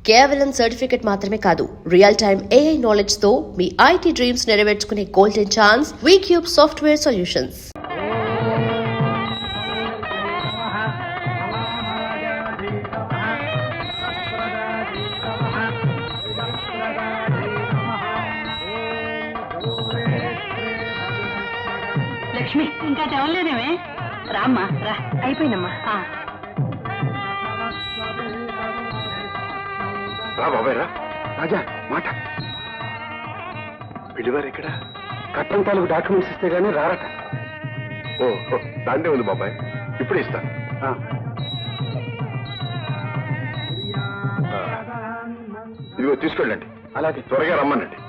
కేవలం సర్టిఫికెట్ మాత్రమే కాదు, రియల్ టైమ్ AI నాలెడ్జ్ తో మీ IT డ్రీమ్స్ నెరవేర్చుకునే golden chance Vcube software solutions. Lakshmi, ఇంకా తెవలేదేమే? రామ్మా, రా. అయిపోయిందమ్మా. రా బాబాయ్, రా. రాజా మాట. పిలివారు ఇక్కడ కట్టం తాలూకు డాక్యుమెంట్స్ ఇస్తే గానీ రారట. ఓ దాందే ఉంది బాబాయ్, ఇప్పుడే ఇస్తా. ఇదిగో తీసుకెళ్ళండి. అలాగే, త్వరగా రమ్మనండి.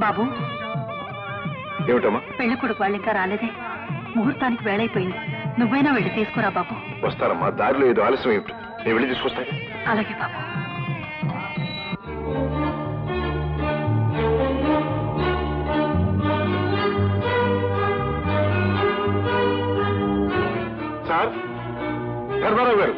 బాబు, ఏమిటమ్మా? పెళ్లి కొడుకు వాళ్ళు ఇంకా రాలేదే. ముహూర్తానికి వేళైపోయింది. నువ్వైనా వెళ్ళి తీసుకురా బాబు. వస్తారమ్మా, దారిలో ఏదో ఆలస్యం ఏమిటి, నేను వెళ్ళి తీసుకొస్తా. అలాగే బాబు. సార్, ధర్మారావు గారు.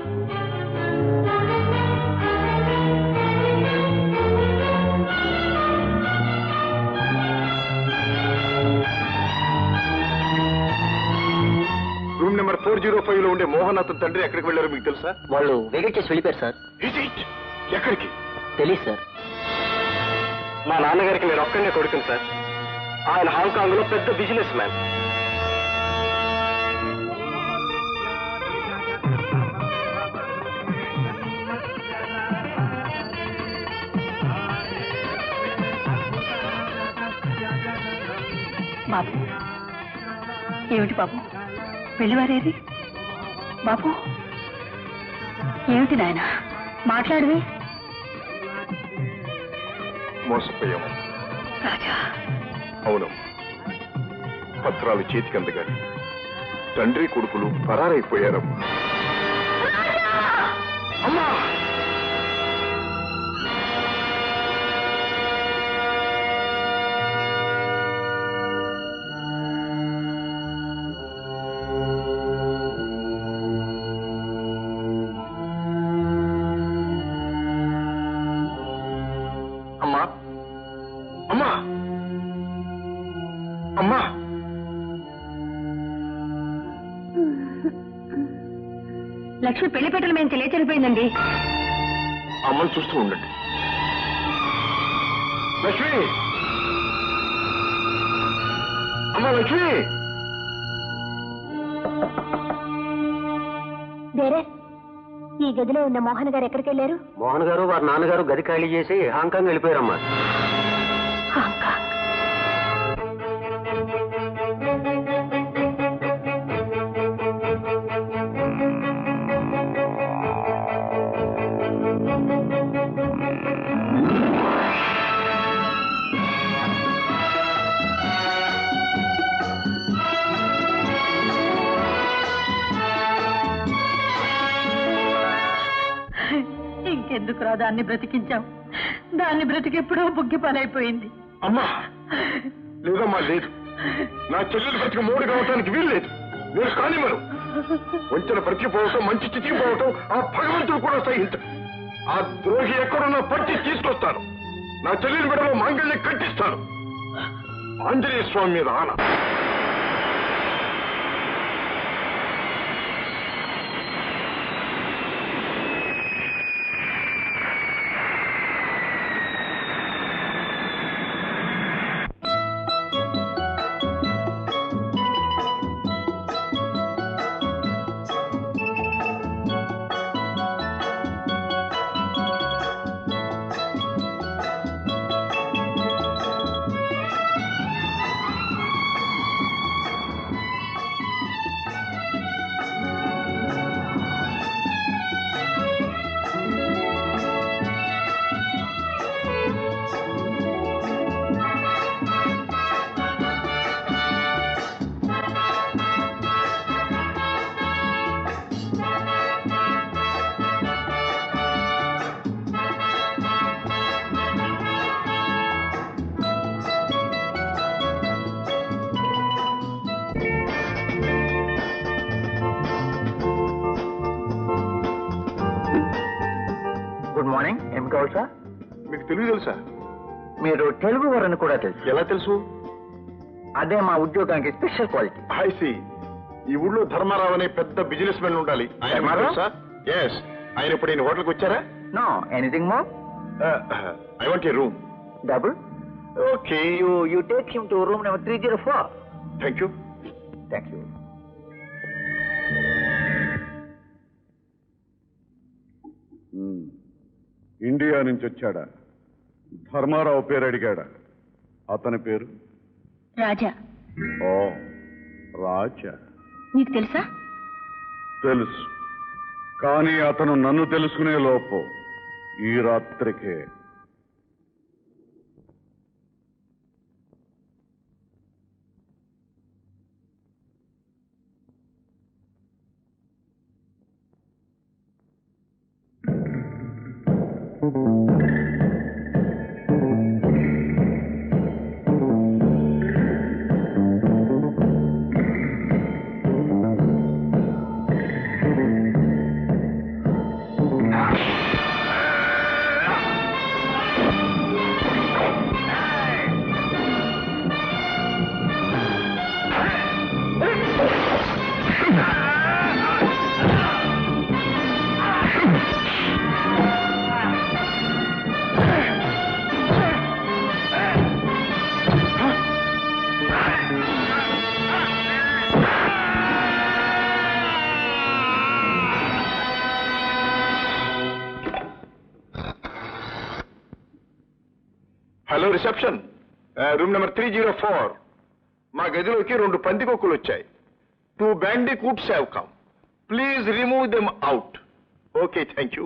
రూమ్ నెంబర్ 405 లో ఉండే మోహన్ అతని తండ్రి ఎక్కడికి వెళ్ళారో మీకు తెలుసా? వాళ్ళు వేగట్ చేసి వెళ్ళిపోయారు సార్. ఎక్కడికి? తెలియదు సార్. మా నాన్నగారికి నేను ఒక్కనే కొడుకుని సార్. ఆయన హాంకాంగ్ లో పెద్ద బిజినెస్ మ్యాన్. బాబు, ఏమిటి బాబు, పెళ్లివారేది? బాబు, ఏమిటి నాయన, మాట్లాడవి. మోసపోయాము రాజా. అవునమ్మా, పత్రాలు చేతికి అందగాని తండ్రి కొడుకులు పరారైపోయారమ్మా. అమ్మా, అమ్మా, అమ్మా, అమ్మా. లక్ష్మి పెళ్లి పెట్టలు మేము తెలియచనిపోయిందండి. అమ్మని చూస్తూ ఉండండి. లక్ష్మి, అమ్మా, లక్ష్మి. వేరే ఈ గదిలో ఉన్న మోహన్ గారు ఎక్కడికి వెళ్ళారు? మోహన్ గారు వారి నాన్నగారు గది ఖాళీ చేసి హాంకాంగ్ వెళ్ళిపోయారమ్మా. హాంకాంగ్. ఇంకెందుకు రా దాన్ని బ్రతికించాం? దాన్ని బ్రతికెప్పుడో బుగ్గి పనైపోయింది. అమ్మా, లేదమ్మా, లేదు. నా చెల్లెలు బ్రతికి మూడు కావటానికి వీలు లేదు. నేను కానివ్వను. వంచన బ్రతికిపోవటం, మంచి చితికిపోవటం ఆ భగవంతుడు కూడా సహించడు. ఆ ద్రోహి ఎక్కడున్నా పట్టి తీసుకొస్తాను. నా చెల్లెలు బిడ్డలో మాంగళ్యం కట్టిస్తాను. ఆంజనేయ స్వామి మీద ఆన. Good morning. ఏం కావాలి సార్? మీకు తెలుగు తెలుసా? మీరు తెలుగు వారని కూడా తెలుసు. ఎలా తెలుసు? అదే మా ఉద్యోగానికి స్పెషల్ క్వాలిటీ. ఐసి ఈ ఊళ్ళో ధర్మారావు అనే పెద్ద బిజినెస్ మెన్ ఉండాలి. ఆయన మీకు తెలుసా? ఎస్. ఆయన ఇప్పుడు ఈయన హోటల్కి వచ్చారా? No. Anything more? I want a room. Double? Okay. You take him to room number 304. Thank you. Thank you. India నుంచి వచ్చాడా? ధర్మారావు పేరు అడిగాడా? అతని పేరు రాజా. ఓ రాజా. నీకు తెలుసా? తెలుసు, కానీ అతను నన్ను తెలుసుకునే లోపు ఈ రాత్రికే. Hello reception, room number 304. మా గదిలోకి 2 పందికొక్కులు వచ్చాయి. 2 bandicoots have come. Please remove them out. Okay, thank you.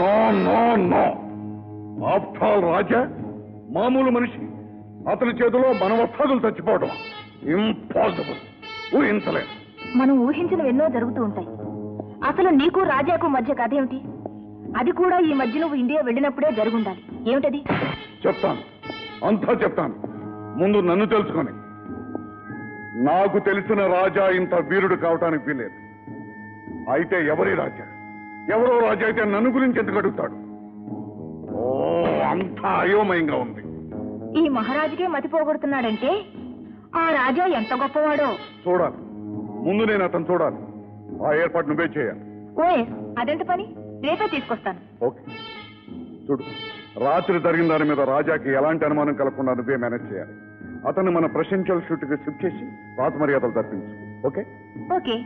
No no no. After all Raja మామూలు మనిషి, అతని చేతిలో మన వస్తాదులు చచ్చిపోవడం ఇంపాసిబుల్. ఊహించలేదు. మనం ఊహించినవి ఎన్నో జరుగుతూ ఉంటాయి. అసలు నీకు రాజాకు మధ్య కథ ఏమిటి? అది కూడా ఈ మధ్య నువ్వు ఇండియా వెళ్ళినప్పుడే జరుగుండాలి. ఏమిటది? చెప్తాను, అంతా చెప్తాను. ముందు నన్ను తెలుసుకొని. నాకు తెలిసిన రాజా ఇంత వీరుడు కావటానికి వీలేదు. అయితే ఎవరి రాజా? ఎవరో రాజా అయితే నన్ను గురించి ఎందుకు అడుగుతాడు? ఓ, అంతా అయోమయంగా ఉంది. ఈ మహారాజుకే మతిపోగొడుతున్నాడంటే ఆ రాజా ఎంత గొప్పవాడో చూడాలి. ముందు నేను అతను చూడాలి. ఆ ఏర్పాటు నువ్వే చేయాలి. ఓయ్, అదెంత పని? రేపే తీసుకొస్తాను. ఓకే. చూడు, రాత్రి జరిగిన దాని మీద రాజాకి ఎలాంటి అనుమానం కలగకుండా నువ్వే మేనేజ్ చేయాలి. అతను మన ప్రెసిడెన్షియల్ షూట్ కి షిఫ్ట్ చేసి రాత మర్యాదలు తప్పించు. ఓకే? ఓకే.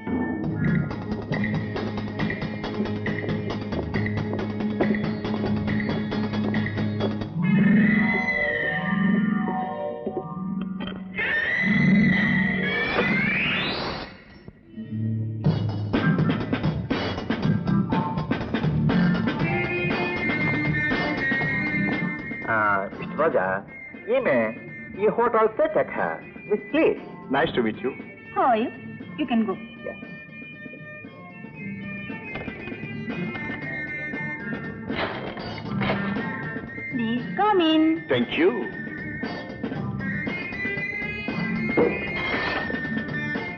మిస్టర్ రాజా, ఈమె ఈ hotel set with please. Nice to meet you. Hi, you can go. Please come in. Thank you.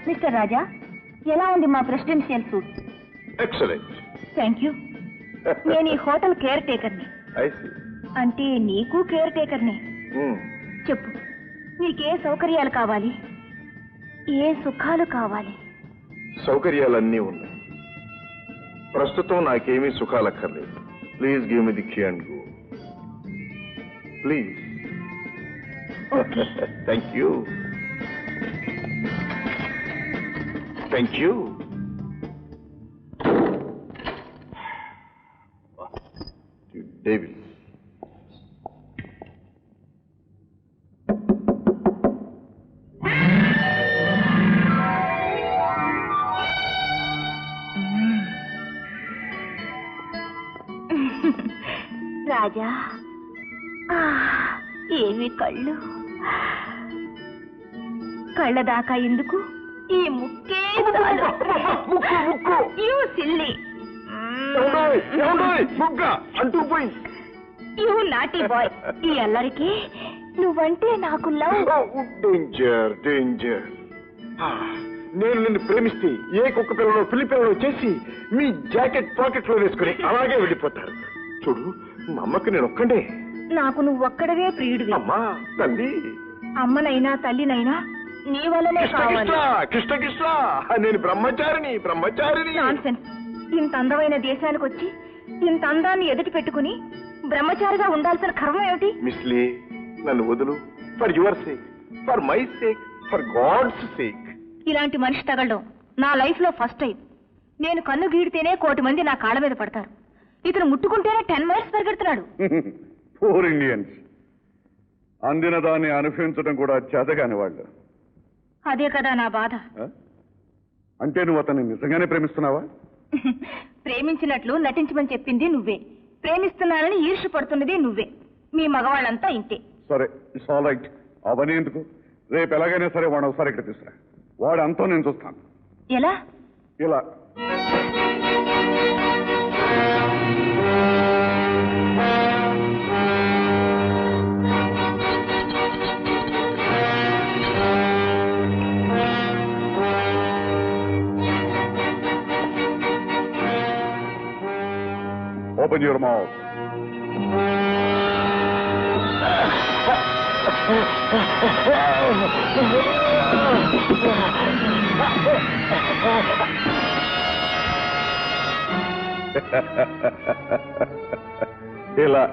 Mister Raja, ఎలా ఉంది మా presidential suite? Excellent. Thank you. నేను ఈ హోటల్ కేర్ టేకర్ని. I see. అంటే నీకు కేర్ టేకర్ని. చెప్పు, నీకే సౌకర్యాలు కావాలి, ఏ సుఖాలు కావాలి? సౌకర్యాలన్నీ ఉన్నాయి. ప్రస్తుతం నాకేమీ సుఖాలక్కర్లేదు. Please give me the key and go. Please. Okay. Thank you. Thank you. David. Raja, ఏమి కళ్ళు! కళ్ళ దాకా ఎందుకు? ఈ ముక్కే చాలు. You silly. అంటూ You naughty boy. ఈ అల్లరికి నువ్వంటే నాకు లవ్. Danger danger. నేను నిన్ను ప్రేమిస్తే ఏ కుక్క పిల్లలో పిల్లి పిల్లలో చేసి మీ జాకెట్ పాకెట్ లో వేసుకుని అలాగే వెళ్ళిపోతారు. చూడు, మా అమ్మకి నేను ఒక్కడే. నాకు నువ్వు ఒక్కడవే ప్రియుడివి. అమ్మా తల్లి, అమ్మనైనా తల్లినైనా నీ వల్లనే కృష్ణ కావాలి. కృష్ణ కృష్ణ కృష్ణ, నేను బ్రహ్మచారిని. నాన్సెన్స్. ఇంత అందమైన దేశానికి వచ్చి ఇంత అందాన్ని ఎదుటి పెట్టుకుని బ్రహ్మచారిగా ఉండాల్సిన కర్మ ఏమిటి? మిస్లీ, నన్ను వదులు. For your sake, for my sake, for God's sake. ఇలాంటి మనిషి తగలడం నా లైఫ్ లో ఫస్ట్ టైం. నేను కన్ను గీడితేనే 1,000,000 మంది నా కాళ్ళ మీద పడతారు. ఇతను ముట్టుకుంటేనే 10 మైల్స్ పరిగెడుతున్నాడు. Poor Indians. అందిన దాన్ని అనుభవించడం కూడా చేతగాని వాళ్ళు. అదే కదా నా బాధ. అంటే నువ్వు అతన్ని నిజంగానే ప్రేమిస్తున్నావా? ప్రేమించినట్లు నటించమని చెప్పింది నువ్వే, ప్రేమిస్తున్నానని ఈర్ష్య పడుతున్నది నువ్వే. మీ మగవాళ్ళంతా ఇంతే. సరే, ఇట్స్ ఆల్ రైట్. అవన్నీ ఎందుకు, రేపు ఎలాగైనా సరే వాడు ఒకసారి ఇక్కడ తీసుకురా. వాడు అంతా నేను చూస్తాను. ఎలా? ఇలా. Open your mouth. ఇలా.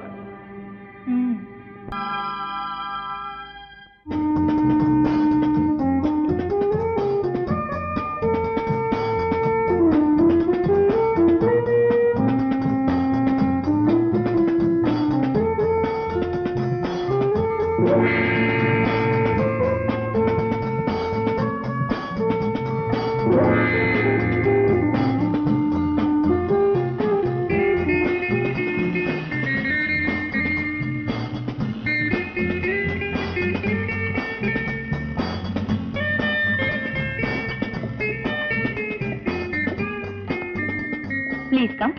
Please come.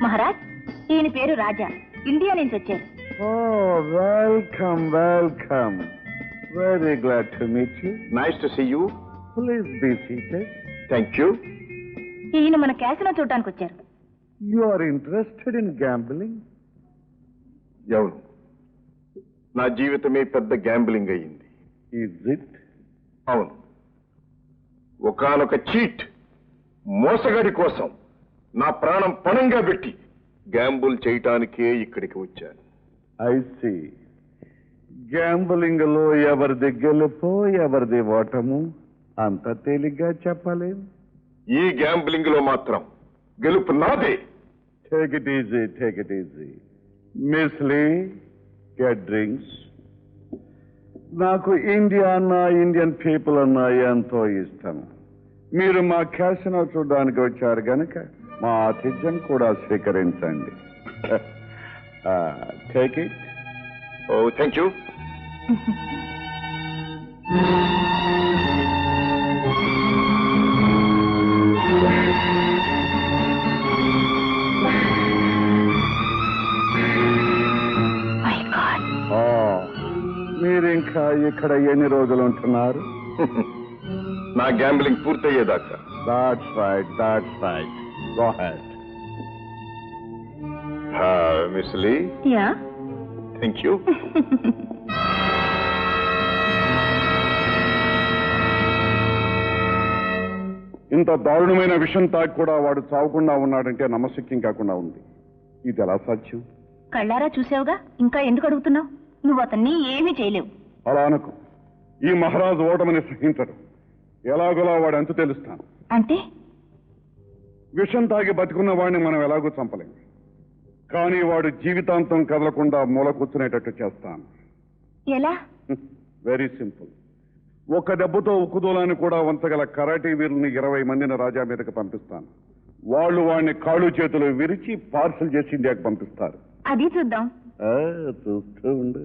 మహారాజ్, ఈయన పేరు రాజా, ఇండియా నుంచి వచ్చారు. Welcome welcome. Very glad to meet you. Nice to see you. Please be seated. Thank you. ఈయన మన క్యాసినో చూడటానికి వచ్చారు. You are interested in gambling? ఎవరు? నా జీవితమే పెద్ద గ్యాంబ్లింగ్ అయ్యింది. Is it? అవును. ఒకానొక చీట్, మోసగాడి కోసం నా ప్రాణం పణంగా పెట్టి గ్యాంబుల్ చేయటానికే ఇక్కడికి వచ్చాను. I see. గ్యాంబ్లింగ్ లో ఎవరిది గెలుపో ఎవరిది ఓటము అంత తేలిగ్గా చెప్పలేం. ఈ గ్యాంబ్లింగ్ లో మాత్రం గెలుపు నాదే. Take it easy, take it easy. Miss Lee, get drinks. నాకు ఇండియా అన్నా ఇండియన్ పీపుల్ అన్నా ఎంతో ఇష్టం. మీరు మా క్యాసినో చూడడానికి వచ్చారు గనక మా ఆతిథ్యం కూడా స్వీకరించండి. Take it. Oh, thank you. మీరు ఇంకా ఇక్కడ ఎన్ని రోజులు ఉంటున్నారు? నా గ్యాంబ్లింగ్ పూర్తయ్యేదాకా. That's right, that's right. Go ahead. Miss Lee. Yeah. Thank you. ఇంత దారుణమైన విషయం తాకి కూడా వాడు చావకుండా ఉన్నాడంటే నమ్మశక్యం కాకుండా ఉంది. ఇది ఎలా సాధ్యం? కళ్ళారా చూసావుగా, ఇంకా ఎందుకు అడుగుతున్నావు? నువ్వు అతన్ని ఏమీ చేయలేవు. అలా అనుకో. ఈ మహారాజు ఓటమని సహించడు. ఎలాగోలా వాడు అంతు తెలుస్తాను. అంటే? విషం తాగి బతికున్న వాడిని మనం ఎలాగూ చంపలేం. కానీ వాడు జీవితాంతం కదలకుండా మూల కూర్చునేటట్టు చేస్తాను. ఎలా? Very simple. ఒక్క దెబ్బతో ఉక్కుదూలాన్ని కూడా వంచగల కరాటీ వీరుల్ని 20 మందిని రాజా మీదకి పంపిస్తాను. వాళ్ళు వాడిని కాళ్ళు చేతులు విరిచి పార్సల్ చేసి ఇండియాకి పంపిస్తారు. అది చూద్దాం. చూస్తూ ఉండు.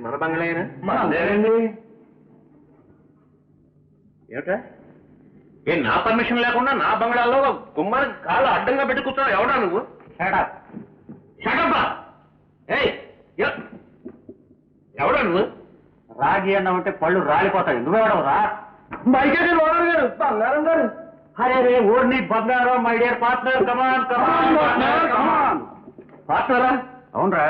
మన బంగ్లాయేనా? లేదండి. ఏమిటా ఏ నా పర్మిషన్ లేకుండా నా బంగ్లాలో గుమ్మని కాళ్ళు అడ్డంగా పెట్టి కూర్చున్నావు? ఎవడా నువ్వు? షటప్పా! ఏయ్ ఎవడా నువ్వు? రాజీ అన్నామంటే పళ్ళు రాలిపోతాయి. నువ్వెవడవురా? మైకేజీ ఓనర్ గారు, బంగారం గారు. అరే రే ఓర్ని బంగారం, మై డియర్ పార్ట్నర్, కమాన్ కమాన్. పార్ట్నరా? అవునరా,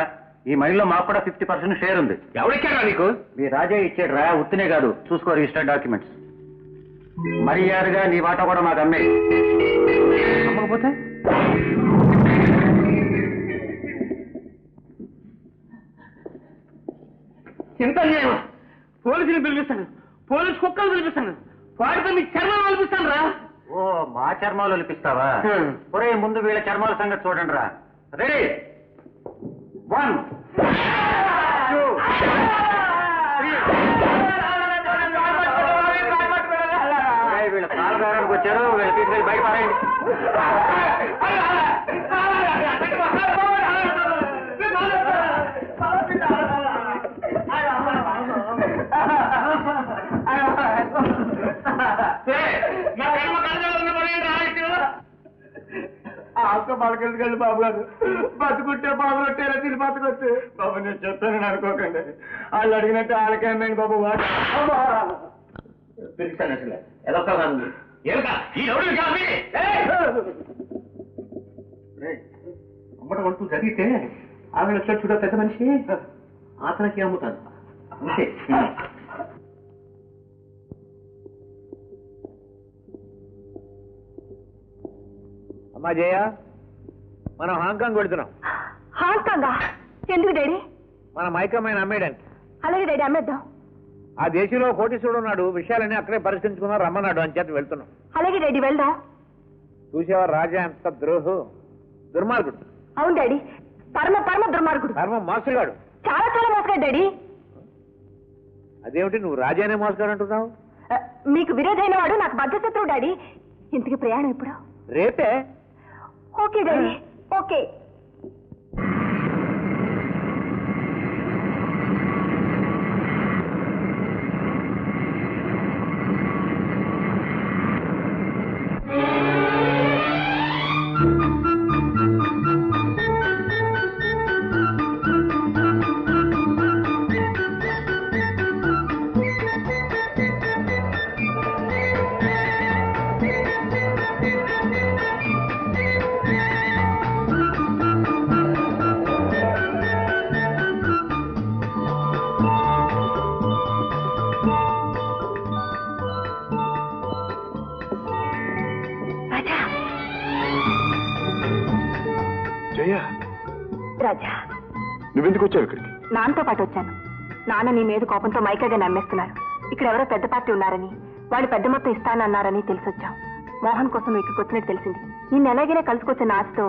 ఈ మైల్లో మాకు కూడా 50% షేర్ ఉంది. ఎవరిచ్చారా నీకు? మీ రాజా ఇచ్చాడు రా, ఉత్తినే కాదు, చూసుకో రిజిస్టర్ డాక్యుమెంట్స్. మర్యాదగా నీ వాటా కూడా మాకు అమ్మే. అమ్మకపోతే ఎంత అన్యాయం! పోలీసుని పిలిపిస్తాను, పోలీసు కుక్కలు పిలిపిస్తాను, వాడితో మీ చర్మం పిలిపిస్తాను రా. ఓ మా చర్మాలు ఒలిపిస్తావా? ఒరే ముందు వీళ్ళ చర్మాల సంగతి చూడండి రా. రెడీ 1 2 వీళ్ళ పాలదారానికి వచ్చారు, వీళ్ళ తీసుకెళ్ళి బయట పారేయండి. ఆకు బలకెళ్ళి బాబు గారు, బతుకుంటే బాబు రొట్టేలా తిని బతుకొచ్చు. బాబు నేను చెప్తానని అనుకోకండి, వాళ్ళు అడిగినట్టు వాళ్ళకే అమ్మాయి బాబు. వాడు పిలిచాను అసలు ఎదొక్క అమ్మట వంటూ జరిగితే ఆమె వచ్చాడు చూడ పెద్ద మనిషి, అతనికి అమ్ముతాను అంతే. అమ్మా జయ, మనం హాంకాంగ్ వెళుతున్నాం. హాంకాంగా? ఎందుకు డాడీ? మన మైకమ్మైన అమ్మేయడానికి. అలాగే డాడీ, అమ్మేద్దాం. ఆ దేశంలో కోటీశ్వరుడు ఉన్నాడు, విషయాలన్నీ అక్కడే పరిష్కరించుకున్నారు, రమ్మన్నాడు అని చేత వెళ్తున్నాం. అలాగే డాడీ, వెళ్దాం. చూసేవా రాజా ఎంత దుర్మార్గుడు. అవును డాడీ, పరమ పరమ దుర్మార్గుడు, ధర్మ మోసగాడు, చాలా చాలా మోసగాడు డాడీ. అదేమిటి నువ్వు రాజానే మోసగాడు అంటున్నావు? మీకు విరోధైన వాడు నాకు బద్ధశత్రువు డాడీ. ఇంతకి ప్రయాణం ఎప్పుడు? రేపే. Okay daddy, okay. రాజా, నువ్వెందుకు వచ్చావు ఇక్కడికి? నాన్నతో పాటు వచ్చాను. నాన్న నీ మీద కోపంతో మైకాగా నమ్మేస్తున్నారు. ఇక్కడ ఎవరో పెద్ద పార్టీ ఉన్నారని, వాళ్ళు పెద్ద మొత్తం ఇస్తానన్నారని తెలిసొచ్చాం. మోహన్ కోసం నువ్వు ఇక్కడికి వచ్చినట్టు తెలిసింది. నిన్ను ఎలాగైనా కలుసుకొచ్చిన ఆశతో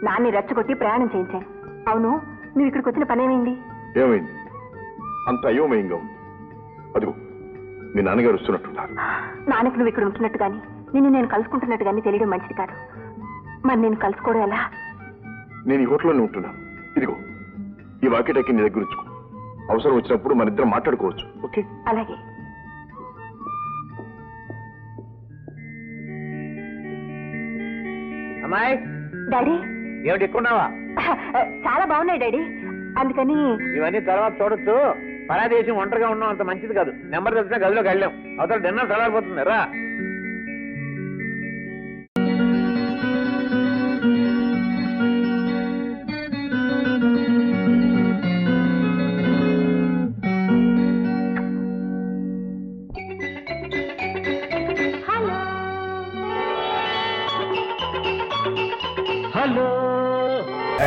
నాన్ని రెచ్చగొట్టి ప్రయాణం చేయించాను. అవును, నువ్వు ఇక్కడికి వచ్చిన పనేమైంది? ఏమైంది? అంత అయోమయంగా ఉంది. అదిగో మీ నాన్నగారు వస్తున్నట్టున్నారు. నాన్నకి నువ్వు ఇక్కడ ఉంటున్నట్టు గాని, నిన్ను నేను కలుసుకుంటున్నట్టు గాని తెలియడం మంచిది కాదు. మరి నేను కలుసుకోవడం ఎలా? నేను ఈ హోటల్లోనే ఉంటున్నాను. ఇదిగో ఈ వాకిటాకి నీ దగ్గర ఉంచుకో. అవసరం వచ్చినప్పుడు మన ఇద్దరం మాట్లాడుకోవచ్చు. ఓకే? అలాగే. అమ్మాయి, డాడీ, ఏమిటి ఎక్కున్నావా? చాలా బాగున్నాయి డాడీ, అందుకని. ఇవన్నీ తర్వాత చూడొచ్చు. పరాదేశం ఒంటరిగా ఉన్నాం అంత మంచిది కాదు. నెంబర్ తెలిసినా గదిలోకి వెళ్ళాం. అవతల డిన్నర్ చల్లారిపోతుంది రా.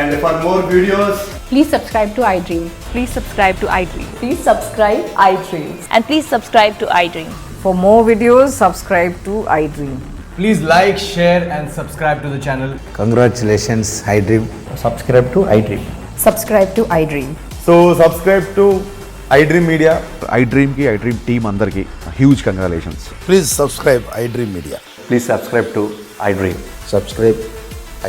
And for more videos, please subscribe to iDream. Please subscribe to iDream. Please subscribe iDream. And please subscribe to iDream. For more videos, subscribe to iDream. please like, share and subscribe to the channel. Congratulations, iDream. Subscribe to iDream. Subscribe to iDream. So subscribe to iDream Media. iDream ki iDream team andarki huge congratulations. Please subscribe iDream Media. Please subscribe to iDream. Subscribe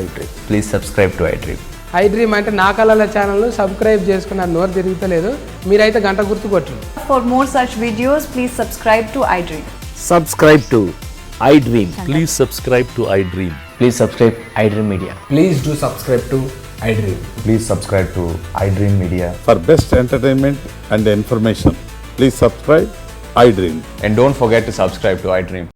iDream. Please subscribe to iDream. I dream అంటే నా కళల ఛానల్ను subscribe చేసుకున్న నోరు తిరుగుతలేదు. మీరైతే గంట గుర్తు కొట్టండి. For more such videos, please subscribe to iDream. Subscribe to iDream. Please subscribe to iDream. Please subscribe iDream Media. Please do subscribe to iDream. Please subscribe to iDream Media. For best entertainment and information, please subscribe iDream. And don't forget to subscribe to iDream.